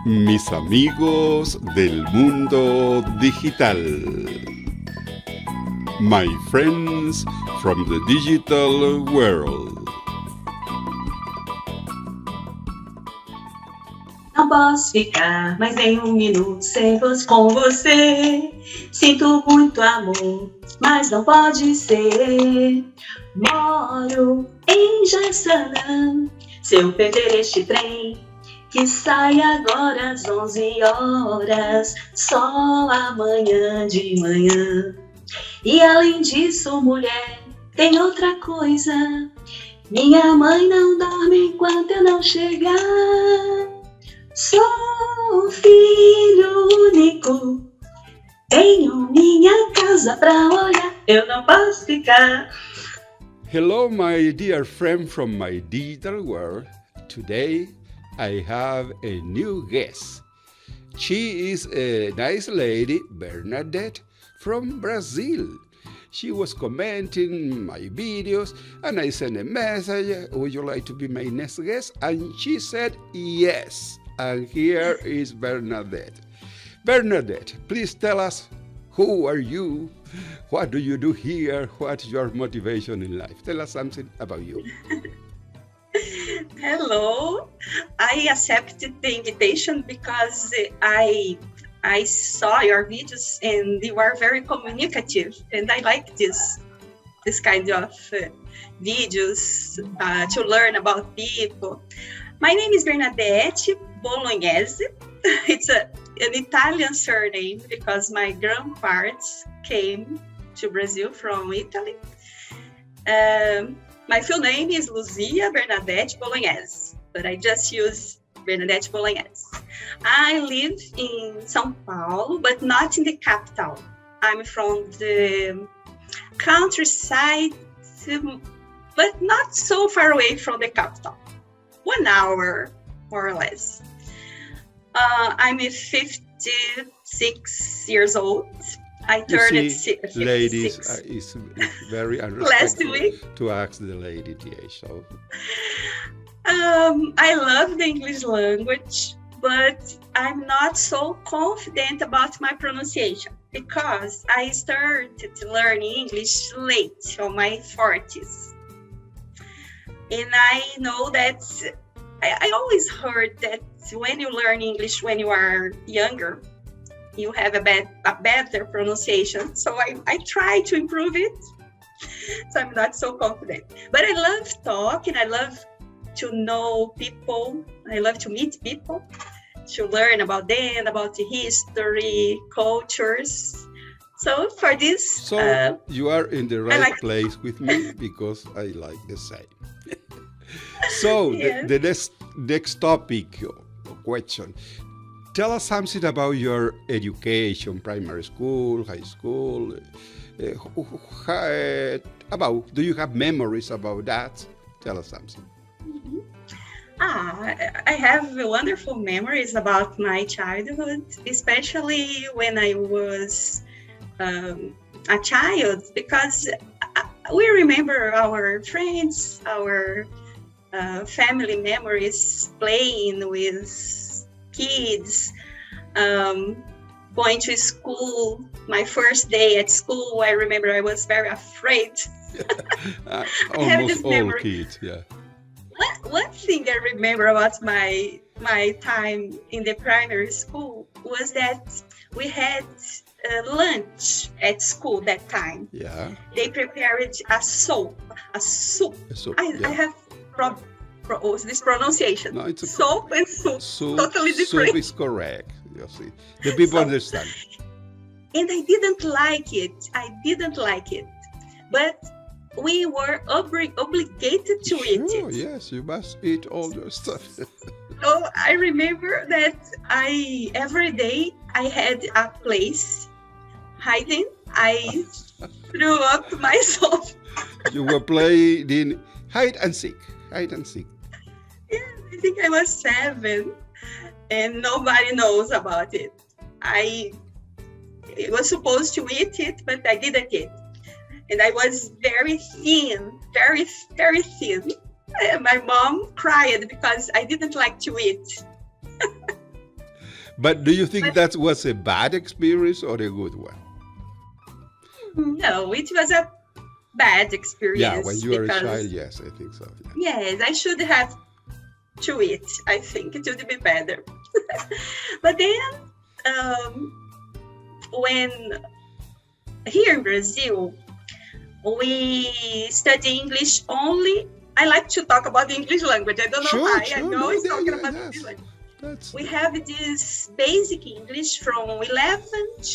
Mis amigos del mundo digital. My friends from the digital world. Não posso ficar mais nem um minuto sem com você. Sinto muito amor, mas não pode ser. Moro em Jaçanã. Se eu perder este trem, que sai agora às 11 horas, só amanhã de manhã. E além disso, mulher, tem outra coisa. Minha mãe não dorme enquanto eu não chegar. Sou filho único, tenho minha casa pra olhar, eu não posso ficar. Hello, my dear friend from my digital world. Today I have a new guest. She is a nice lady, Bernadete, from Brazil. She was commenting my videos and I sent a message, would you like to be my next guest? And she said yes. And here is Bernadette. Bernadette, please tell us, who are you? What do you do here? What's your motivation in life? Tell us something about you. Hello, I accepted the invitation because I saw your videos and you are very communicative, and I like this kind of videos to learn about people. My name is Bernadete Belgonesi. It's an Italian surname because my grandparents came to Brazil from Italy. My full name is Luzia Bernadete Belgonesi, but I just use Bernadete Belgonesi. I live in São Paulo, but not in the capital. I'm from the countryside, but not so far away from the capital. 1 hour, more or less. I'm 56 years old. I turned 56. Ladies, it's very unrespectful to ask the lady the age. So. I love the English language, but I'm not so confident about my pronunciation because I started to learn English late, on my 40s. And I know that I always heard that when you learn English when you are younger, you have a better pronunciation. So I try to improve it. So I'm not so confident. But I love talking. I love to know people. I love to meet people, to learn about them, about the history, cultures. So for this... So you are in the right place with me because I like the same. So yes. the next topic or question. Tell us something about your education, primary school, high school. Do you have memories about that? Tell us something. Mm-hmm. I have wonderful memories about my childhood, especially when I was a child, because we remember our friends, our family memories, playing with kids, going to school. My first day at school, I remember I was very afraid. Almost all kids, yeah. One thing I remember about my time in the primary school was that we had lunch at school that time. Yeah. They prepared a soup. A soup, I have this pronunciation. No, it's soap and soup. Totally different. Soup is correct. You see, the people understand. And I didn't like it. But we were obligated to eat it. Yes, you must eat all your stuff. So I remember that every day I had a place hiding. I threw up myself. You were playing in hide and seek. Yeah, I think I was 7 and nobody knows about it. I was supposed to eat it, but I didn't eat. And I was very thin, very, very thin. And my mom cried because I didn't like to eat. But do you think But that was a bad experience or a good one? no, it was a bad Yeah, experience when you are a child, because yes, I think so. Yeah. yes, I should have to it. I think it would be better. But then, um, when here in Brazil, we study English only. I like to talk about the English language. I don't know Sure, why. sure. I'm No, always yeah, talking yeah, about yes. English language. That's We have this basic English from 11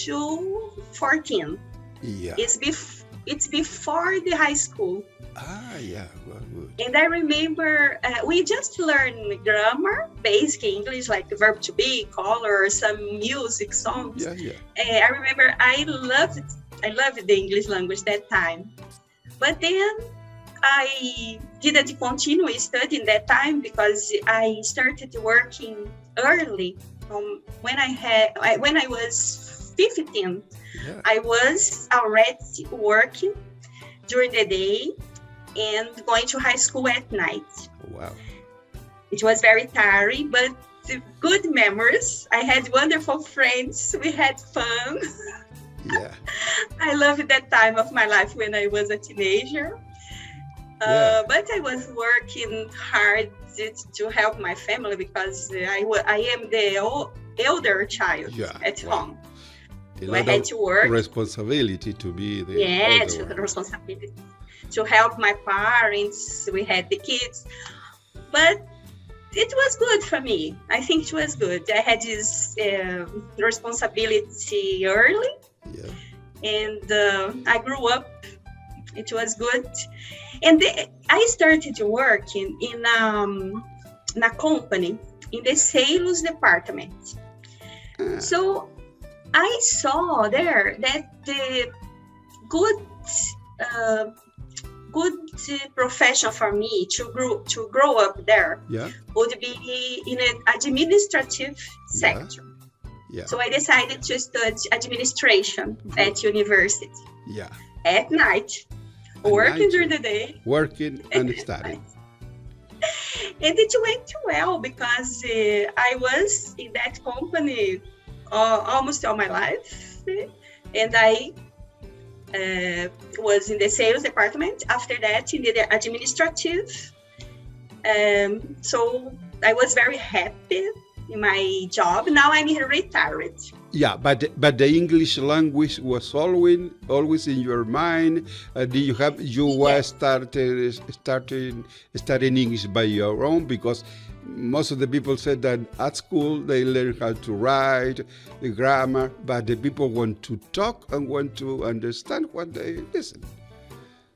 to 14. yeah. It's before the high school. Yeah, well, good. And I remember we just learned grammar, basic English, like the verb to be, color, some music, songs. Yeah, yeah. I remember I loved the English language that time. But then I didn't continue studying that time because I started working early. When I was 15, Yeah. I was already working during the day and going to high school at night. Wow. It was very tiring, but good memories. I had wonderful friends. We had fun. Yeah. I loved that time of my life when I was a teenager. Yeah. But I was working hard to help my family because I am the elder child Yeah, at wow. home. A So I lot had of to work. responsibility to be the Yeah, older to one. the responsibility to help my parents. We had the kids, but it was good for me. I think it was good. I had this responsibility early, Yeah. and I grew up. It was good, and I started working in a company in the sales department. Ah, So I saw there that the good uh, profession for me to grow up there yeah. would be in an administrative sector. Yeah. So I decided to study administration Good. at university Yeah. at night, At working night, during the day. Working and studying. And it went well because I was in that company almost all my life. And I was in the sales department. After that, in the administrative. So I was very happy in my job. Now I'm retired. Yeah, but the English language was always in your mind. Did you were studying English by your own? Because most of the people said that at school they learn how to write, the grammar, but the people want to talk and want to understand what they listen.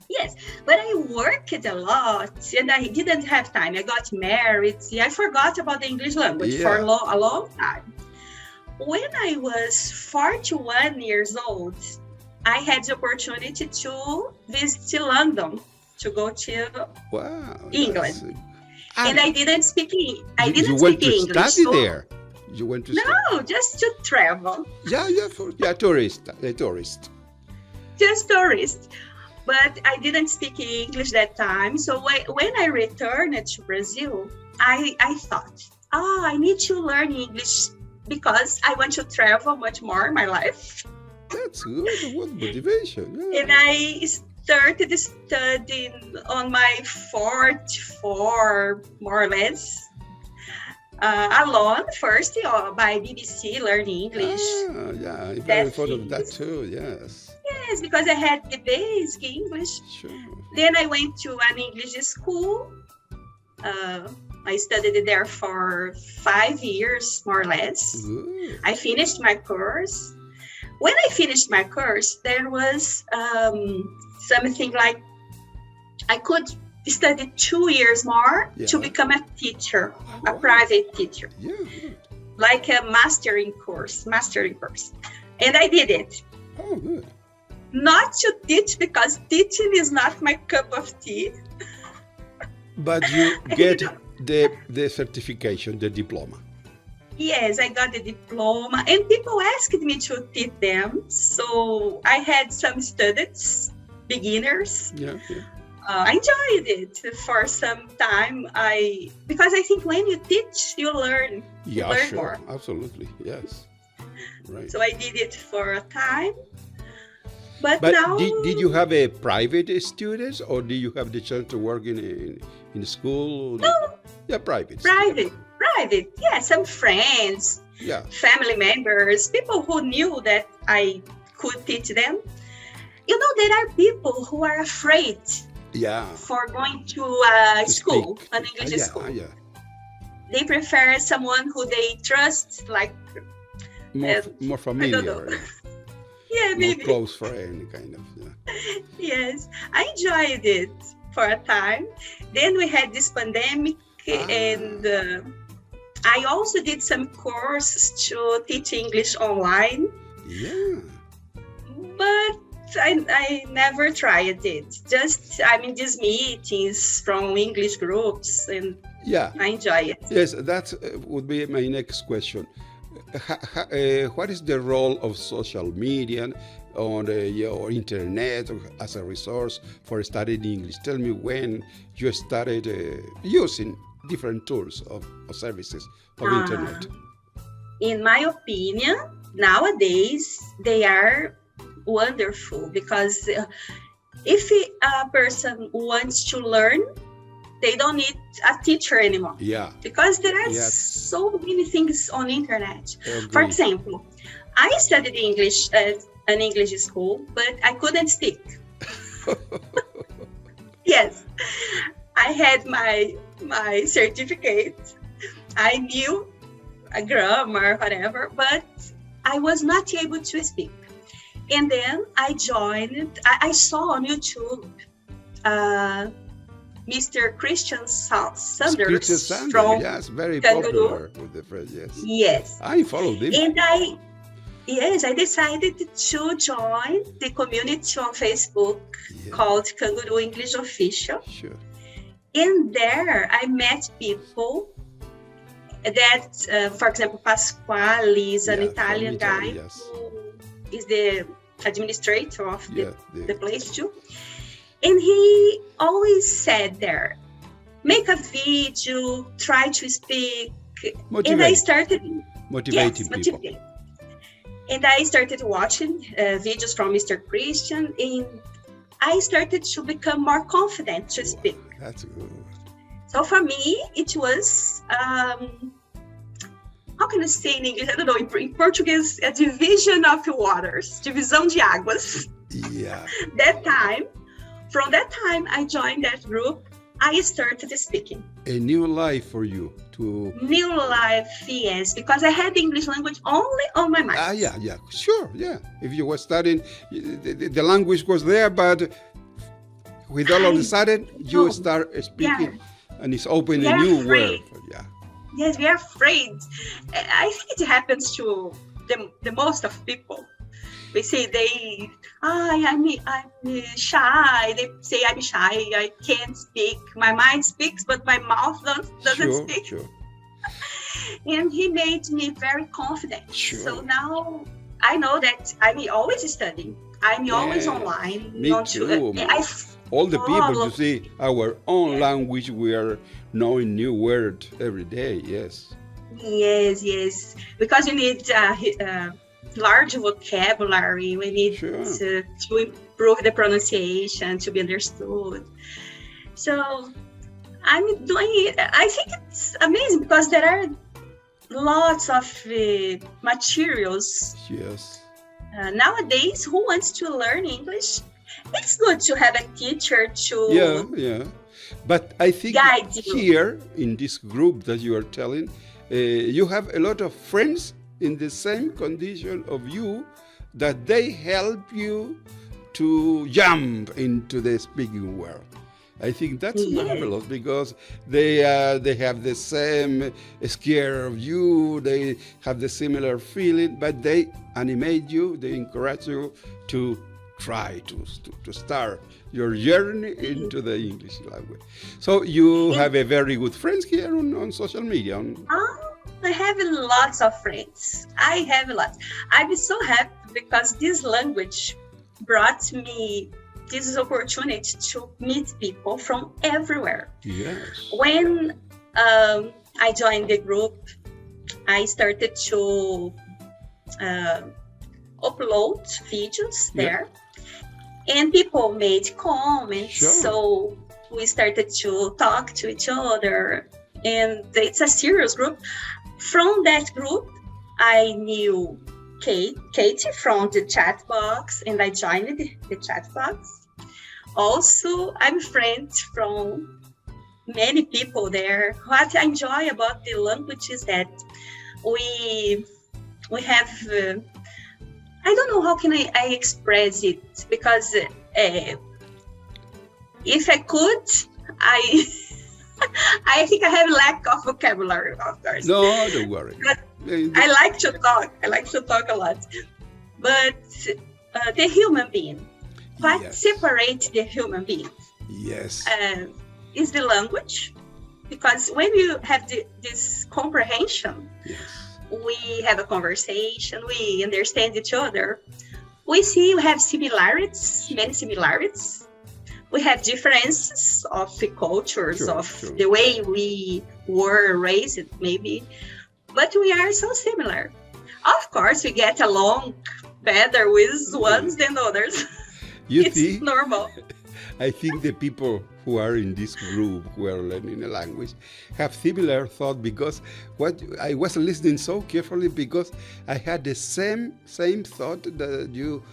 Yes, but I worked a lot and I didn't have time. I got married. I forgot about the English language for a long time. When I was 41 years old, I had the opportunity to visit London, to go to England. And I didn't speak English. You went to English, study there? You went to No, just to travel. Tourist. Just tourist. But I didn't speak English that time. So when I returned to Brazil, I thought, I need to learn English because I want to travel much more in my life. That's good. What motivation. Yeah. And I started studying on my fourth floor, more or less, alone first by BBC, learning English. I'm very fond of that too, yes. Yes, because I had the basic English. Sure. Then I went to an English school. I studied there for 5 years, more or less. Good. I finished my course. When I finished my course, there was something like I could study 2 years more to become a teacher, a private teacher. Yeah, good. Like a mastering course. And I did it. Oh, good. Not to teach because teaching is not my cup of tea. But you get the certification, the diploma. Yes, I got the diploma and people asked me to teach them. So I had some students, beginners. Yeah. I enjoyed it for some time. Because I think when you teach, you learn. You Yeah, learn sure. more. Absolutely. Yes. Right. So I did it for a time. But But now, did you have a private students or did you have the chance to work in school? no, Yeah, private private, students. private. Yeah, some friends, Yeah. family members, people who knew that I could teach them. You know, there are people who are afraid Yeah. for going to To school, speak. an English Yeah, school. yeah. They prefer someone who they trust, like, More more I don't know. familiar. Yeah. Yeah, More maybe. close friend kind of. Yeah. Yes, I enjoyed it for a time. Then we had this pandemic, and I also did some courses to teach English online, Yeah. but I never tried it. Just I'm in these meetings from English groups, and Yeah. I enjoy it. Yes, that would be my next question. What is the role of social media on your internet as a resource for studying English? Tell me when you started using different tools of services of internet. In my opinion, nowadays they are wonderful because if a person wants to learn, they don't need a teacher anymore. Yeah. Because there are Yes. so many things on internet. Agree. For example, I studied English at an English school, but I couldn't speak. Yes, I had my certificate. I knew a grammar, whatever, but I was not able to speak. And then I joined. I saw on YouTube Mr. Christian Sanders Christian Sanders, from yes, very Kangaroo. popular with the French, yes. Yes. I followed him. And I decided to join the community on Facebook Yeah. called Kangaroo English Official. Sure. And there I met people that, for example, Pasquale is an Yeah, Italian from Italy, guy yes. who is the administrator of Yeah, the place too. And he always said there, make a video, try to speak. And I started motivating people. motivate. And I started watching videos from Mr. Christian, and I started to become more confident to speak. Wow, that's good. So for me, it was, how can I say in English? I don't know, in Portuguese, a division of waters, divisão de águas. Yeah. From that time, I joined that group. I started speaking. A new life for you to. New life, yes, because I had English language only on my mind. Yeah, sure, yeah. If you were studying, the language was there, but with all of a sudden, you start speaking, and it's open a new world. Yeah. Yes, we are afraid. I think it happens to the most of people. We say I'm shy. They say I'm shy. I can't speak. My mind speaks, but my mouth doesn't speak. Sure. And he made me very confident. Sure. So now I know that I'm always studying. I'm always online. Me too. All the people, you see, our own language, we are knowing new words every day. Yes. Yes. Because you need large vocabulary. We need to improve the pronunciation to be understood. So I'm doing it. I think it's amazing because there are lots of materials. Yes. Nowadays, who wants to learn English? It's good to have a teacher to Yeah. But I think guide you. Here in this group that you are telling, you have a lot of friends in the same condition of you, that they help you to jump into the speaking world. I think that's marvelous because they have the same scare of you, they have the similar feeling, but they animate you, they encourage you to try to start your journey into the English language. So you have a very good friends here on social media. I have lots of friends. I have lots. I'm so happy because this language brought me this opportunity to meet people from everywhere. Yes. When I joined the group, I started to upload videos there, and people made comments. Sure. So we started to talk to each other, and it's a serious group. From that group, I knew Katie from the chat box, and I joined the chat box. Also, I'm friends from many people there. What I enjoy about the language is that we have, I don't know how can I express it, because if I could, I think I have lack of vocabulary, of course. No, don't worry. But I like to talk. I like to talk a lot. But the human being, what separates the human being? Yes. Is the language. Because when you have this comprehension, we have a conversation, we understand each other. We see we have similarities, many similarities. We have differences of the cultures, the way we were raised, maybe. But we are so similar. Of course, we get along better with ones than others. It's normal. I think the people who are in this group who are learning a language have similar thought, because what I was listening so carefully, because I had the same thought that you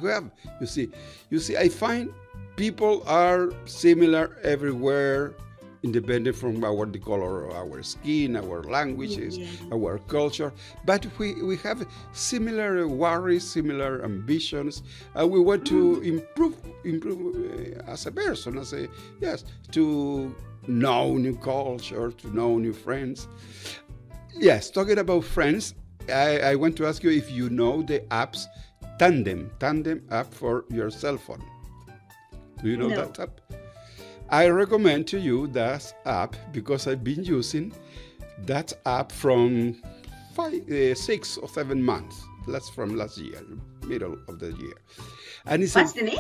have. You see, I find people are similar everywhere, independent from the color of our skin, our languages, our culture. But we have similar worries, similar ambitions, and we want to improve as a person, to know new culture, to know new friends. Yes, talking about friends, I want to ask you if you know the apps Tandem app for your cell phone. Do you know that app? I recommend to you that app because I've been using that app from 6 or 7 months. That's from last year, middle of the year. And it's What's the name?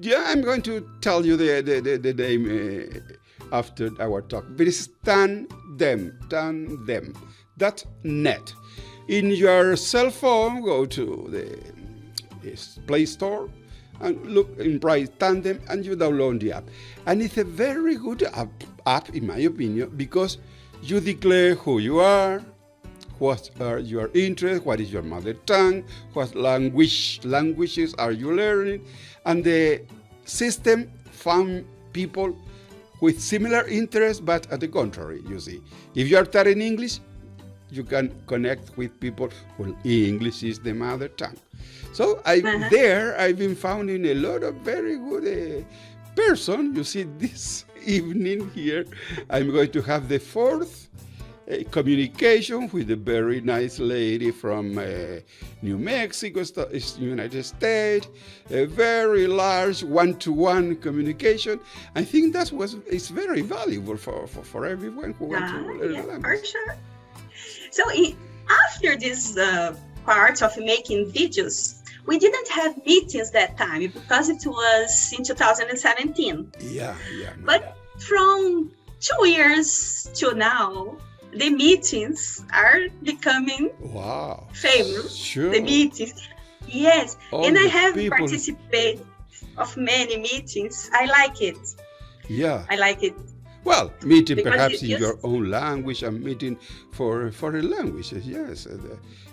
Yeah, I'm going to tell you the name after our talk. But it's Tandem.net. In your cell phone, go to the Play Store and look in Bright Tandem, and you download the app. And it's a very good app, in my opinion, because you declare who you are, what are your interests, what is your mother tongue, what languages are you learning, and the system found people with similar interests, but at the contrary, you see. If you are studying English, you can connect with people who English is the mother tongue. So I've been finding a lot of very good person. You see, this evening here, I'm going to have the fourth communication with a very nice lady from New Mexico, United States, a very large one-to-one communication. I think it's very valuable for everyone who wants to learn a language. For sure. So after this part of making videos, we didn't have meetings that time because it was in 2017. But from 2 years to now, the meetings are becoming famous. Sure. The meetings. Yes. And I have participated of many meetings. I like it. Yeah. I like it. Well, meeting because perhaps in your own language and meeting for foreign languages, yes.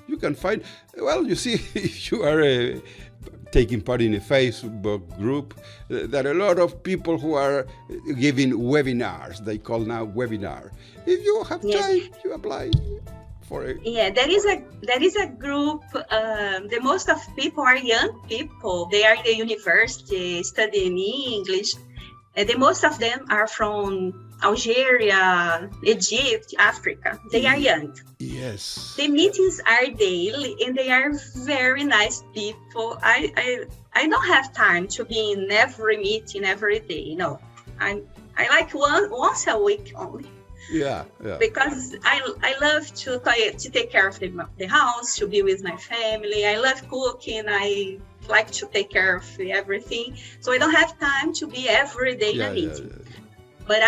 You can find, well, you see, if you are taking part in a Facebook group, there are a lot of people who are giving webinars. They call now webinar. If you have time, you apply for it. Yeah, there is a group. The most of people are young people. They are in the university studying English. The most of them are from Algeria, Egypt, Africa. They are young. Yes. The meetings are daily, and they are very nice people. I don't have time to be in every meeting every day. No, I like once a week only. Yeah. Because I love to take care of the house, to be with my family. I love cooking. I like to take care of everything. So I don't have time to be every day in a meeting. But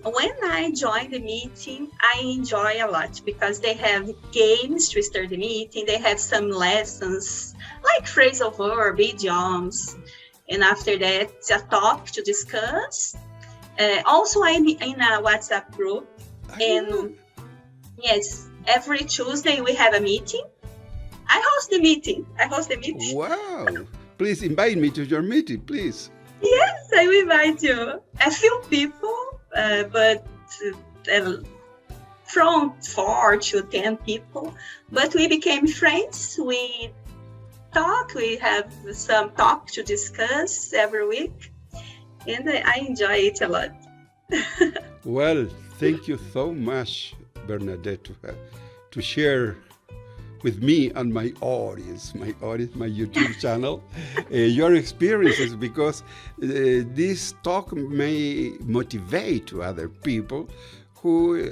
when I join the meeting, I enjoy a lot because they have games to start the meeting. They have some lessons like phrasal verb, idioms. And after that, a talk to discuss. Also, I'm in a WhatsApp group. And yes, every Tuesday we have a meeting. I host the meeting. Wow. Please invite me to your meeting, please. Yes, I will invite you. A few people, but from 4 to 10 people. But we became friends. We talk. We have some talk to discuss every week. And I enjoy it a lot. Well, thank you so much, Bernadette, to share with me and my audience, my YouTube channel, your experiences, because this talk may motivate to other people who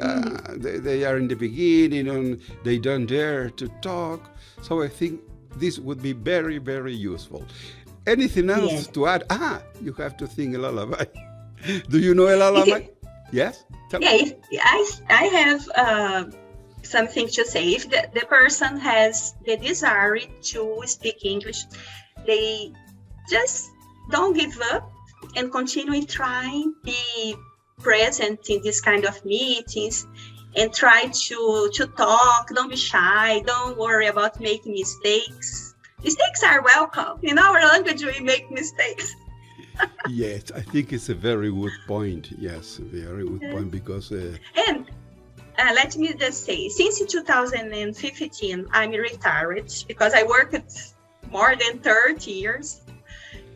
they are in the beginning and they don't dare to talk. So I think this would be very, very useful. Anything else to add? You have to sing a lullaby. Do you know a lullaby? Yes? I have something to say. If the person has the desire to speak English, they just don't give up and continue trying, be present in this kind of meetings and try to talk. Don't be shy. Don't worry about making mistakes. Mistakes are welcome. In our language, we make mistakes. Yes, I think it's a very good point. Yes, very good point because... And let me just say, since 2015, I'm retired because I worked more than 30 years.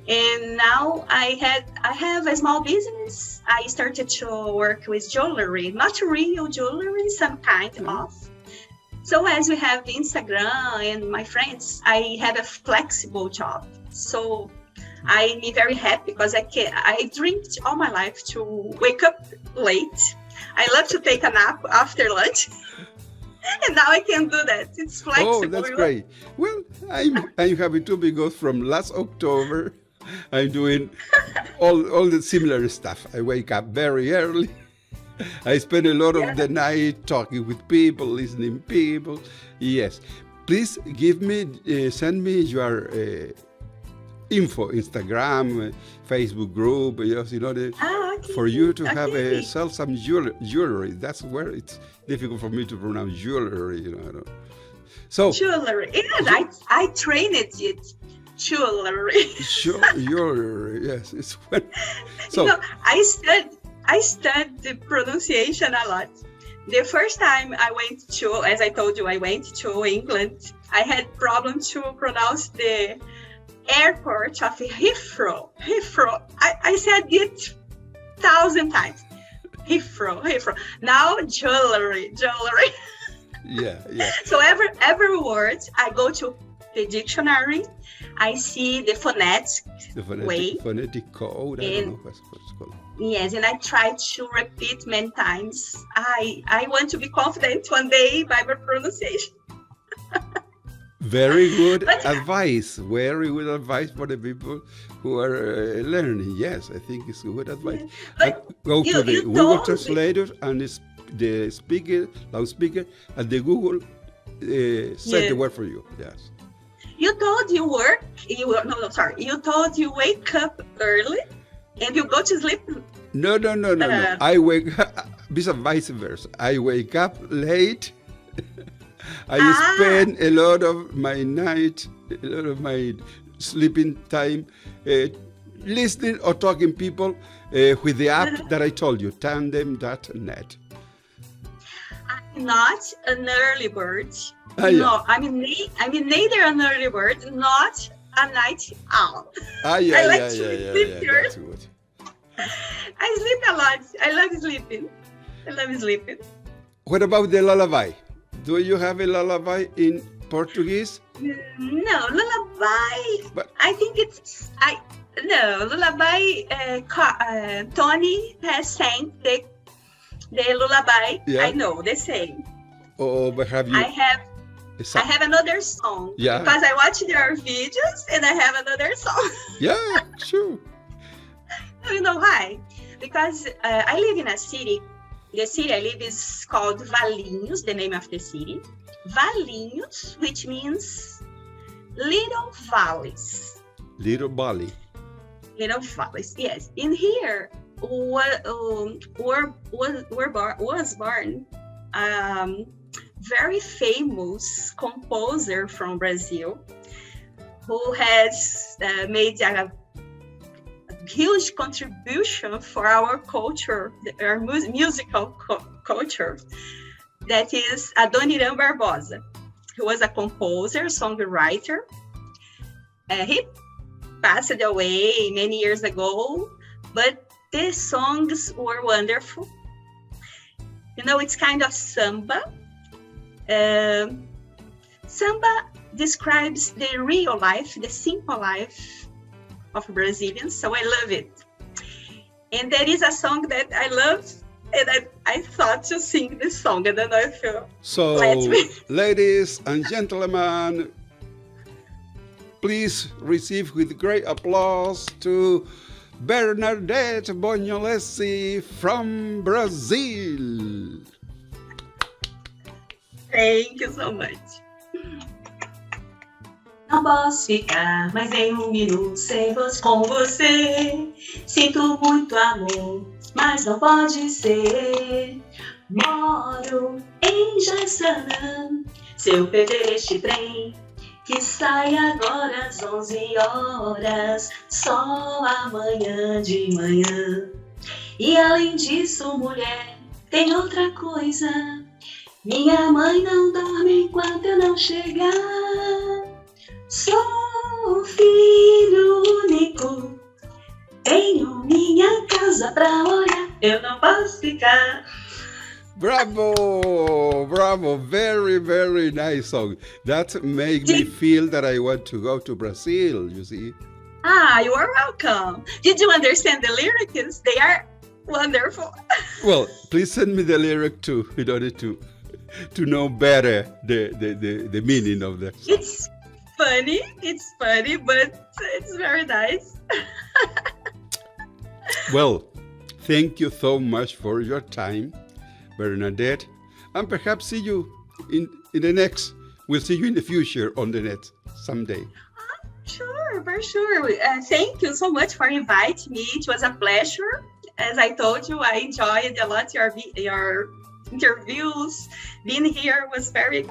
And now I have a small business. I started to work with jewelry, not real jewelry, some kind of. So as we have Instagram and my friends, I have a flexible job. So I'm very happy because I dreamed all my life to wake up late. I love to take a nap after lunch. And now I can do that. It's flexible. Oh, that's great. Well, I'm happy too because from last October, I'm doing all the similar stuff. I wake up very early. I spend a lot of the night talking with people, listening people. Yes. Please send me your info, Instagram, Facebook group, for you to have sell some jewelry. That's where it's difficult for me to pronounce jewelry, So jewelry. Yes, I trained it. Jewelry. Jewelry. Yes, it's when. So I studied the pronunciation a lot. The first time I went to, as I told you, I went to England. I had problems to pronounce the airport of Heathrow. I said it 1,000 times. Heathrow. Now jewelry. Yeah. So every word I go to the dictionary, I see the phonetic code. I don't know what's called. Yes, and I try to repeat many times. I want to be confident one day by my pronunciation. Very good advice. Very good advice for the people who are learning. Yes, I think it's good advice. Go to the Google Translator and the loudspeaker, and the Google said the word for you. Yes. You told you work. You told you wake up early, and you go to sleep. No. I wake up. Vice versa. I wake up late. I spend a lot of my sleeping time listening or talking people with the app that I told you, tandem.net. I'm not an early bird. No, I'm neither an early bird, not a night owl. I like to sleep early. I sleep a lot. I love sleeping. What about the lullaby? Do you have a lullaby in Portuguese? No, lullaby. But I think lullaby. Tony has sang the lullaby. Yeah. I know the same. Oh, but have you? I have another song. Yeah. Because I watch their videos and I have another song. Yeah, sure. You know why? Because I live in a city. The city I live is called Valinhos, the name of the city. Valinhos, which means little valleys. Little Bali. Little valleys, yes. In here, was born very famous composer from Brazil who has made a huge contribution for our culture, our musical culture. That is Adoniran Barbosa, who was a composer, songwriter. He passed away many years ago, but the songs were wonderful. You know, it's kind of samba. Samba describes the real life, the simple life of Brazilians, so I love it. And there is a song that I love, and I thought to sing this song. I don't know if you let me. Ladies and gentlemen, please receive with great applause to Bernadete Belgonesi from Brazil. Thank you so much. Não posso ficar mais nem um minuto sem com você. Sinto muito amor, mas não pode ser. Moro em Jaçanã. Se eu perder este trem, que sai agora às 11 horas, só amanhã de manhã. E além disso, mulher, tem outra coisa. Minha mãe não dorme enquanto eu não chegar. Sou filho único, tenho minha casa pra olhar, eu não posso ficar. Bravo, bravo, very, very nice song. That made me feel that I want to go to Brazil, you see. You are welcome. Did you understand the lyrics? They are wonderful. Well, please send me the lyric too, in order to know better the meaning of that song. It's funny, but it's very nice. Well, thank you so much for your time, Bernadette, and perhaps see you in the next. We'll see you in the future on the net someday. Sure, for sure. Thank you so much for inviting me. It was a pleasure. As I told you, I enjoyed a lot your interviews. Being here was very.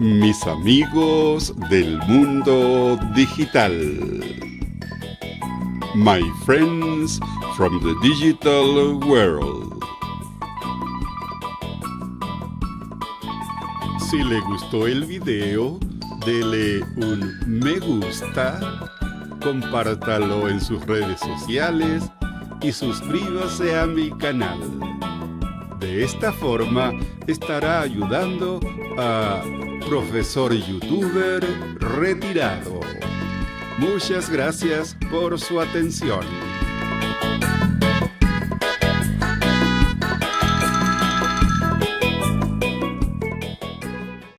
Mis amigos del mundo digital. My friends from the digital world. Si le gustó el video, dele un me gusta, compártalo en sus redes sociales y suscríbase a mi canal. De esta forma estará ayudando a Profesor YouTuber retirado. Muchas gracias por su atención.